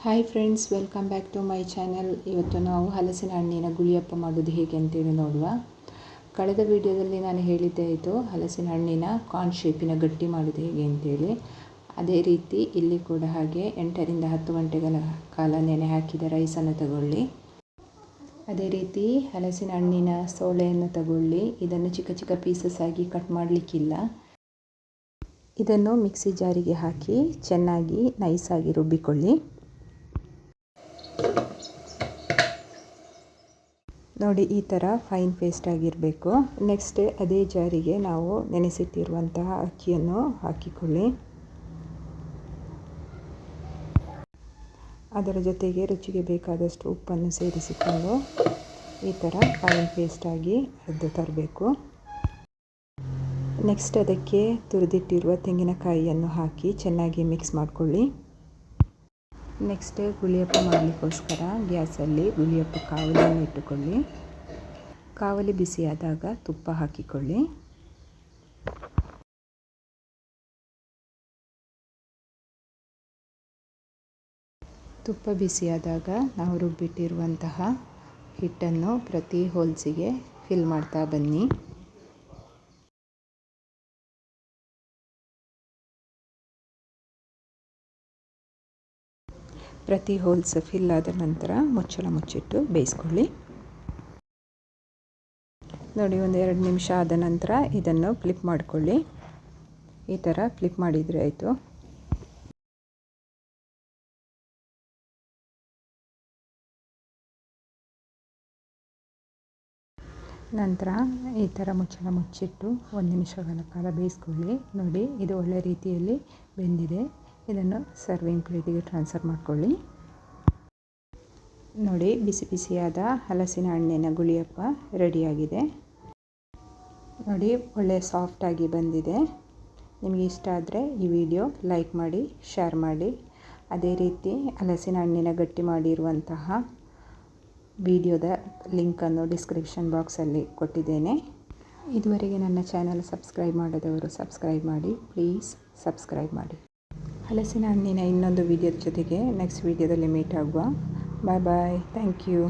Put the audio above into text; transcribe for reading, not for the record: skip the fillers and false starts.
Hi friends, welcome back to my channel. ಇವತ್ತು ನಾವು ಹಲಸಿನ ಹಣ್ಣಿನ ಗುಳಿಯಪ್ಪ ಮಾಡೋದು ಹೇಗೆ ಅಂತೇಳಿ ನೋಡುವ. ಕಳೆದ ವಿಡಿಯೋದಲ್ಲಿ ನಾನು ಹೇಳಿದ್ದೆ ಇದು ಹಲಸಿನ ಹಣ್ಣಿನ ಕಾರ್ನ್ ಶೇಪಿನ ಗಟ್ಟಿ ಮಾಡೋದು ಹೇಗೆ ಅಂತೇಳಿ. ಅದೇ ರೀತಿ ಇಲ್ಲಿ ಕೂಡ ಹಾಗೆ 8 ರಿಂದ 10 ಗಂಟೆಗಳ ಕಾಲ ನೆನೆ ಹಾಕಿದ ರೈಸನ್ನು ತಗೊಳ್ಳಿ. ಅದೇ ರೀತಿ ಹಲಸಿನ ಹಣ್ಣಿನ ಸೋಳೆಯನ್ನು ತಗೊಳ್ಳಿ. ಇದನ್ನು ಚಿಕ್ಕ ಚಿಕ್ಕ ಪೀಸಸ್ ಆಗಿ ಕಟ್ ಮಾಡಲಿಕ್ಕಿಲ್ಲ. ಇದನ್ನು ಮಿಕ್ಸಿ ಜಾರಿಗೆ ಹಾಕಿ ಚೆನ್ನಾಗಿ ನೈಸಾಗಿ ರುಬ್ಬಿಕೊಳ್ಳಿ. ನೋಡಿ, ಈ ಥರ ಫೈನ್ ಪೇಸ್ಟ್ ಆಗಿರಬೇಕು. ನೆಕ್ಸ್ಟ್ ಅದೇ ಜಾರಿಗೆ ನಾವು ನೆನೆಸಿಟ್ಟಿರುವಂತಹ ಅಕ್ಕಿಯನ್ನು ಹಾಕಿಕೊಳ್ಳಿ. ಅದರ ಜೊತೆಗೆ ರುಚಿಗೆ ಬೇಕಾದಷ್ಟು ಉಪ್ಪನ್ನು ಸೇರಿಸಿಕೊಂಡು ಈ ಥರ ಫೈನ್ ಪೇಸ್ಟ್ ಆಗಿ ಅರೆದು ತರಬೇಕು. ನೆಕ್ಸ್ಟ್ ಅದಕ್ಕೆ ತುರಿದಿಟ್ಟಿರುವ ತೆಂಗಿನಕಾಯಿಯನ್ನು ಹಾಕಿ ಚೆನ್ನಾಗಿ ಮಿಕ್ಸ್ ಮಾಡಿಕೊಳ್ಳಿ. ನೆಕ್ಸ್ಟ್ ಗುಳಿಯಪ್ಪ ಮಾಡಲಿಕ್ಕೋಸ್ಕರ ಗ್ಯಾಸಲ್ಲಿ ಗುಳಿಯಪ್ಪ ಕಾವಲಿಯನ್ನು ಇಟ್ಟುಕೊಳ್ಳಿ. ಕಾವಲಿ ಬಿಸಿಯಾದಾಗ ತುಪ್ಪ ಹಾಕಿಕೊಳ್ಳಿ. ತುಪ್ಪ ಬಿಸಿಯಾದಾಗ ನಾವು ರುಬ್ಬಿಟ್ಟಿರುವಂತಹ ಹಿಟ್ಟನ್ನು ಪ್ರತಿ ಹೋಲ್ಸಿಗೆ ಫಿಲ್ ಮಾಡ್ತಾ ಬನ್ನಿ. ಪ್ರತಿ ಹೋಲ್ಸ್ ಫಿಲ್ ಆದ ನಂತರ ಮುಚ್ಚಳ ಮುಚ್ಚಿಟ್ಟು ಬೇಯಿಸ್ಕೊಳ್ಳಿ. ನೋಡಿ, 1-2 ನಿಮಿಷ ಆದ ನಂತರ ಇದನ್ನು ಫ್ಲಿಪ್ ಮಾಡಿಕೊಳ್ಳಿ. ಈ ಥರ ಫ್ಲಿಪ್ ಮಾಡಿದರೆ ಆಯಿತು. ನಂತರ ಈ ಥರ ಮುಚ್ಚಳ ಮುಚ್ಚಿಟ್ಟು 1 ನಿಮಿಷಗಳ ಕಾಲ ಬೇಯಿಸ್ಕೊಳ್ಳಿ. ನೋಡಿ, ಇದು ಒಳ್ಳೆ ರೀತಿಯಲ್ಲಿ ಬೆಂದಿದೆ. ಇದನ್ನು ಸರ್ವಿಂಗ್ ಪ್ಲೇಟಿಗೆ ಟ್ರಾನ್ಸ್ಫರ್ ಮಾಡಿಕೊಳ್ಳಿ. ನೋಡಿ, ಬಿಸಿ ಬಿಸಿಯಾದ ಹಲಸಿನ ಹಣ್ಣಿನ ಗುಳಿಯಪ್ಪ ರೆಡಿಯಾಗಿದೆ. ನೋಡಿ, ಒಳ್ಳೆ ಸಾಫ್ಟಾಗಿ ಬಂದಿದೆ. ನಿಮಗೆ ಇಷ್ಟ ಆದರೆ ಈ ವಿಡಿಯೋ ಲೈಕ್ ಮಾಡಿ, ಶೇರ್ ಮಾಡಿ. ಅದೇ ರೀತಿ ಹಲಸಿನ ಹಣ್ಣಿನ ಗಟ್ಟಿ ಮಾಡಿರುವಂತಹ ವಿಡಿಯೋದ ಲಿಂಕನ್ನು ಡಿಸ್ಕ್ರಿಪ್ಷನ್ ಬಾಕ್ಸಲ್ಲಿ ಕೊಟ್ಟಿದ್ದೇನೆ. ಇದುವರೆಗೆ ನನ್ನ ಚಾನಲ್ ಸಬ್ಸ್ಕ್ರೈಬ್ ಮಾಡದವರು ಸಬ್ಸ್ಕ್ರೈಬ್ ಮಾಡಿ, ಪ್ಲೀಸ್ ಸಬ್ಸ್ಕ್ರೈಬ್ ಮಾಡಿ. ಹಲಸಿನ ಹಣ್ಣಿನ ಇನ್ನೊಂದು ವಿಡಿಯೋದ ಜೊತೆಗೆ ನೆಕ್ಸ್ಟ್ ವಿಡಿಯೋದಲ್ಲಿ ಮೀಟ್ ಆಗುವ. Bye bye. Thank you.